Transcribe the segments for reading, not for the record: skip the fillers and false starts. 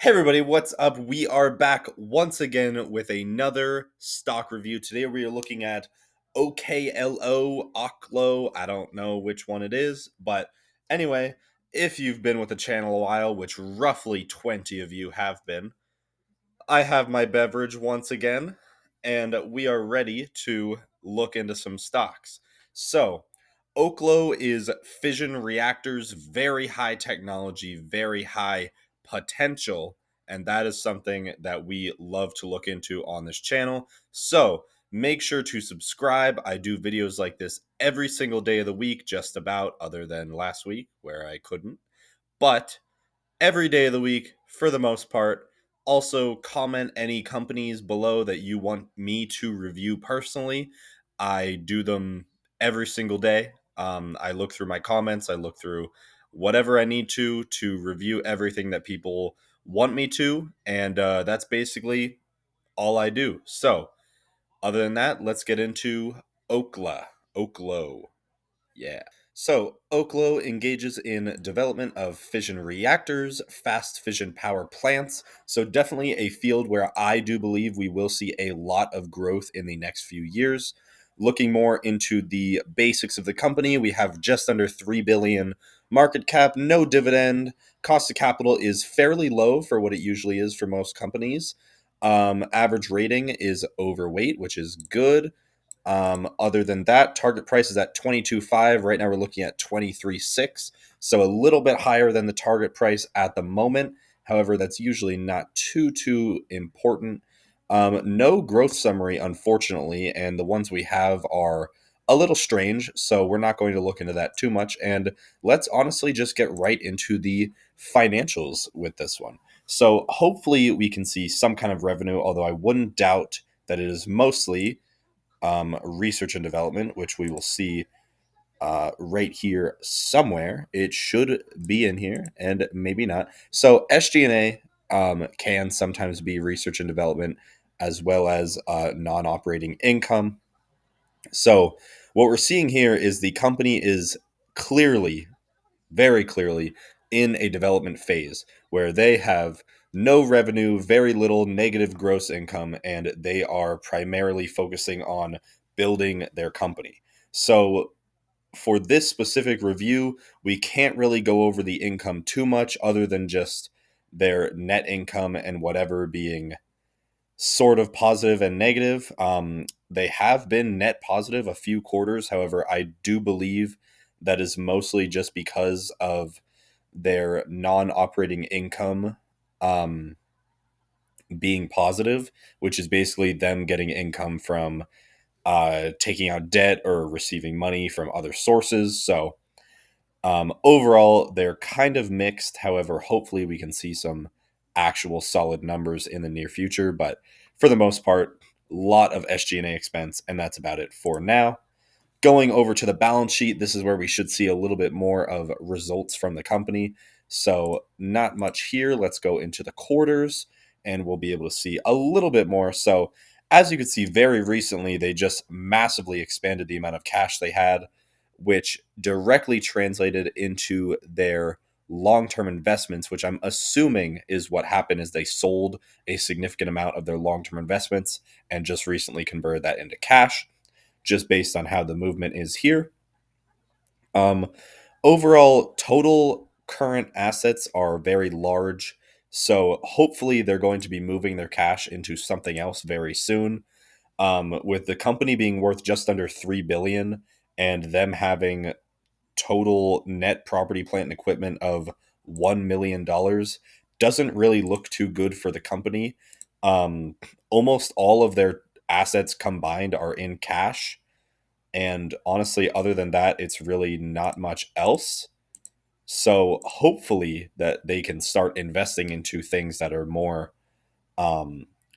Hey everybody, what's up? We are back once again with another stock review. Today we are looking at OKLO. I don't know which one it is, but anyway, if you've been with the channel a while, which roughly 20 of you have been, I have my beverage once again, and we are ready to look into some stocks. So, OKLO is fission reactors, very high technology, very high potential, and that is something that we love to look into on this channel. So, make sure to subscribe. I do videos like this every single day of the week, just about, other than last week where I couldn't. But every day of the week for the most part. Also, comment any companies below that you want me to review personally. I do them every single day. I look through my comments, I look through whatever I need to review everything that people want me to, and that's basically all I do. So, other than that, let's get into OKLO. Yeah. So, OKLO engages in development of fission reactors, fast fission power plants. So, definitely a field where I do believe we will see a lot of growth in the next few years. Looking more into the basics of the company, we have just under 3 billion market cap, no dividend. Cost of capital is fairly low for what it usually is for most companies. Average rating is overweight, which is good. Other than that, target price is at 22.5. Right now, we're looking at 23.6, so a little bit higher than the target price at the moment. However, that's usually not too important. No growth summary, unfortunately, and the ones we have are a little strange, so we're not going to look into that too much. And let's honestly just get right into the financials with this one. So hopefully we can see some kind of revenue, although I wouldn't doubt that it is mostly research and development, which we will see right here somewhere. It should be in here, and maybe not. So SG&A can sometimes be research and development, as well as non-operating income. So what we're seeing here is the company is clearly, very clearly, in a development phase where they have no revenue, very little negative gross income, and they are primarily focusing on building their company. So, for this specific review, we can't really go over the income too much other than just their net income and whatever being sort of positive and negative. They have been net positive a few quarters. However, I do believe that is mostly just because of their non-operating income being positive, which is basically them getting income from taking out debt or receiving money from other sources. So overall, they're kind of mixed. However, hopefully we can see some actual solid numbers in the near future. But for the most part, a lot of SG&A expense, and that's about it for now. Going over to the balance sheet, this is where we should see a little bit more of results from the company. So, not much here. Let's go into the quarters and we'll be able to see a little bit more. So, as you can see, very recently, they just massively expanded the amount of cash they had, which directly translated into their long-term investments, which I'm assuming is what happened is they sold a significant amount of their long-term investments and just recently converted that into cash, just based on how the movement is here. Um, Overall, total current assets are very large. So hopefully they're going to be moving their cash into something else very soon. With the company being worth just under 3 billion and them having total net property, plant, and equipment of $1 million, doesn't really look too good for the company. Almost all of their assets combined are in cash. And honestly, other than that, it's really not much else. So hopefully that they can start investing into things that are more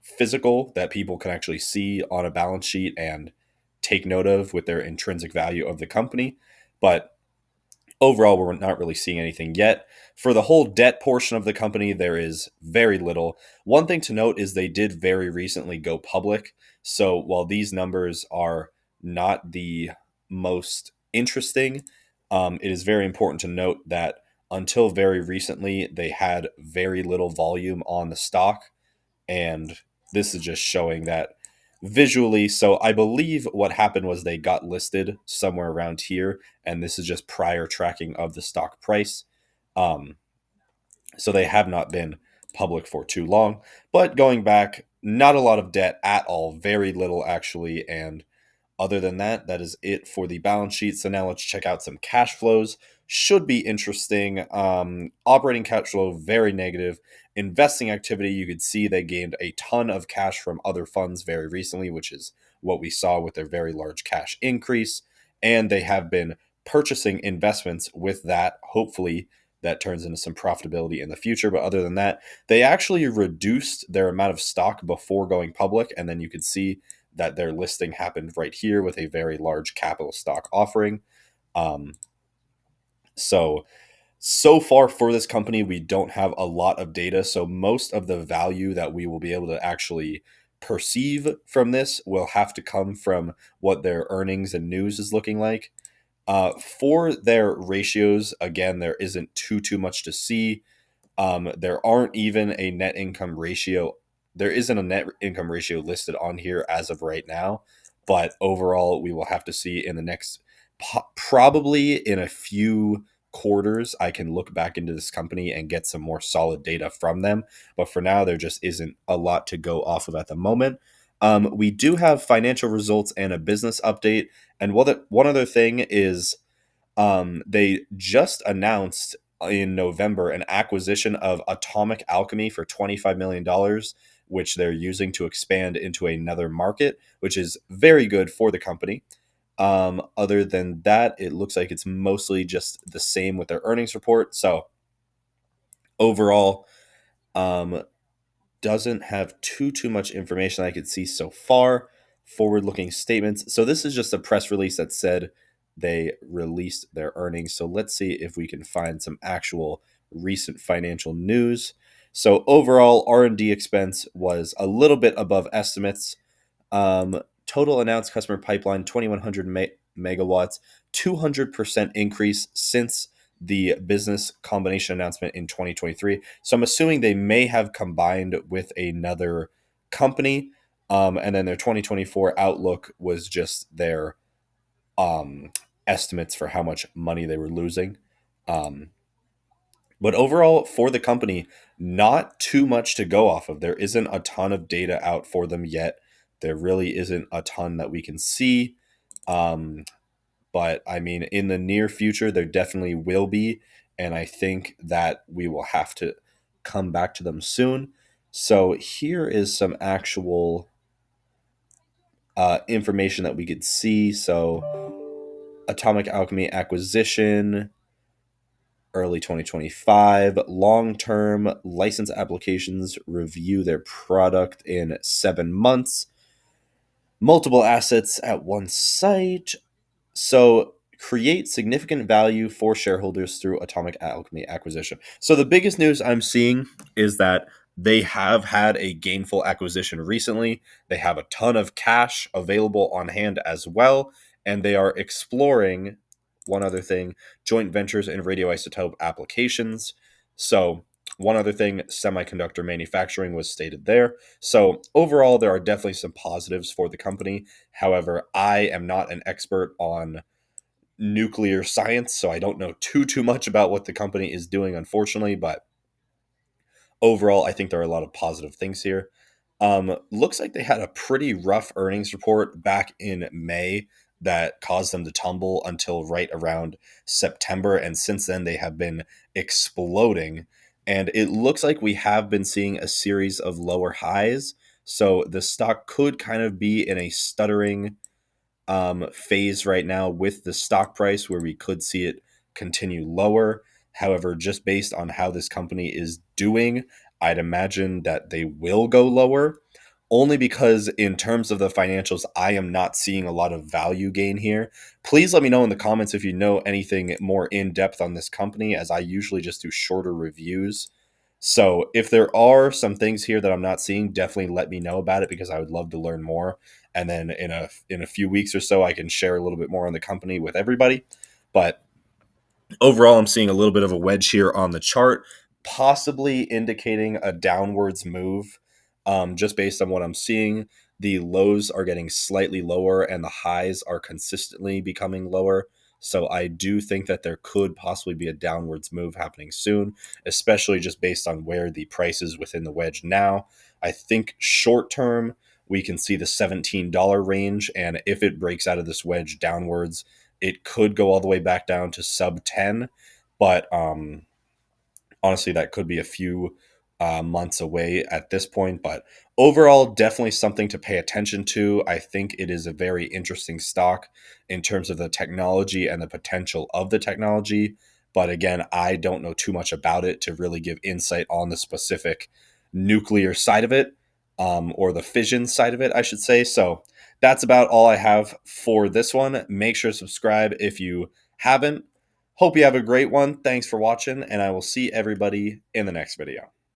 physical, that people can actually see on a balance sheet and take note of with their intrinsic value of the company. But overall, we're not really seeing anything yet. For the whole debt portion of the company, there is very little. One thing to note is they did very recently go public. So while these numbers are not the most interesting, it is very important to note that until very recently, they had very little volume on the stock. And this is just showing that visually. So I believe what happened was they got listed somewhere around here, and this is just prior tracking of the stock price. Um, so they have not been public for too long. But going back, not a lot of debt at all, very little actually. And other than that, that is it for the balance sheet. So now let's check out some cash flows. Should be interesting. Operating cash flow, very negative. Investing activity, you could see they gained a ton of cash from other funds very recently, which is what we saw with their very large cash increase. And they have been purchasing investments with that. Hopefully, that turns into some profitability in the future. But other than that, they actually reduced their amount of stock before going public. And then you could see that their listing happened right here with a very large capital stock offering. Um, so far for this company, we don't have a lot of data. So most of the value that we will be able to actually perceive from this will have to come from what their earnings and news is looking like. For their ratios, again, there isn't too much to see. There aren't even a net income ratio. There isn't a net income ratio listed on here as of right now, but overall, we will have to see in the next, probably in a few quarters, I can look back into this company and get some more solid data from them. But for now, there just isn't a lot to go off of at the moment. We do have financial results and a business update. And one other thing is they just announced in November an acquisition of Atomic Alchemy for $25 million, which they're using to expand into another market, which is very good for the company. Other than that, it looks like it's mostly just the same with their earnings report. So overall, doesn't have too much information I could see so far. Forward-looking statements. So this is just a press release that said they released their earnings. So let's see if we can find some actual recent financial news. So overall, R&D expense was a little bit above estimates. Total announced customer pipeline, 2,100 megawatts, 200% increase since the business combination announcement in 2023. So I'm assuming they may have combined with another company. And then their 2024 outlook was just their estimates for how much money they were losing. But overall, for the company, not too much to go off of. There isn't a ton of data out for them yet. There really isn't a ton that we can see. But I mean, in the near future, there definitely will be. And I think that we will have to come back to them soon. So here is some actual information that we could see. So Atomic Alchemy acquisition, early 2025. Long-term license applications review their product in 7 months. Multiple assets at one site. So create significant value for shareholders through Atomic Alchemy acquisition. So the biggest news I'm seeing is that they have had a gainful acquisition recently. They have a ton of cash available on hand as well, and they are exploring one other thing, joint ventures in radioisotope applications. So one other thing, semiconductor manufacturing was stated there. So overall, there are definitely some positives for the company. However, I am not an expert on nuclear science, so I don't know too much about what the company is doing, unfortunately. But overall, I think there are a lot of positive things here. Looks like they had a pretty rough earnings report back in May that caused them to tumble until right around September. And since then, they have been exploding. And it looks like we have been seeing a series of lower highs. So the stock could kind of be in a stuttering phase right now with the stock price where we could see it continue lower. However, just based on how this company is doing, I'd imagine that they will go lower, only because in terms of the financials, I am not seeing a lot of value gain here. Please let me know in the comments if you know anything more in depth on this company, as I usually just do shorter reviews. So if there are some things here that I'm not seeing, definitely let me know about it, because I would love to learn more. And then in a few weeks or so, I can share a little bit more on the company with everybody. But Overall, I'm seeing a little bit of a wedge here on the chart, possibly indicating a downwards move. Just based on what I'm seeing, the lows are getting slightly lower and the highs are consistently becoming lower. So I do think that there could possibly be a downwards move happening soon, especially just based on where the price is within the wedge now. I think short term, we can see the $17 range. And if it breaks out of this wedge downwards, it could go all the way back down to sub 10, but honestly, that could be a few months away at this point. But overall, definitely something to pay attention to. I think it is a very interesting stock in terms of the technology and the potential of the technology. But again, I don't know too much about it to really give insight on the specific nuclear side of it, or the fission side of it, I should say. So that's about all I have for this one. Make sure to subscribe if you haven't. Hope you have a great one. Thanks for watching, and I will see everybody in the next video.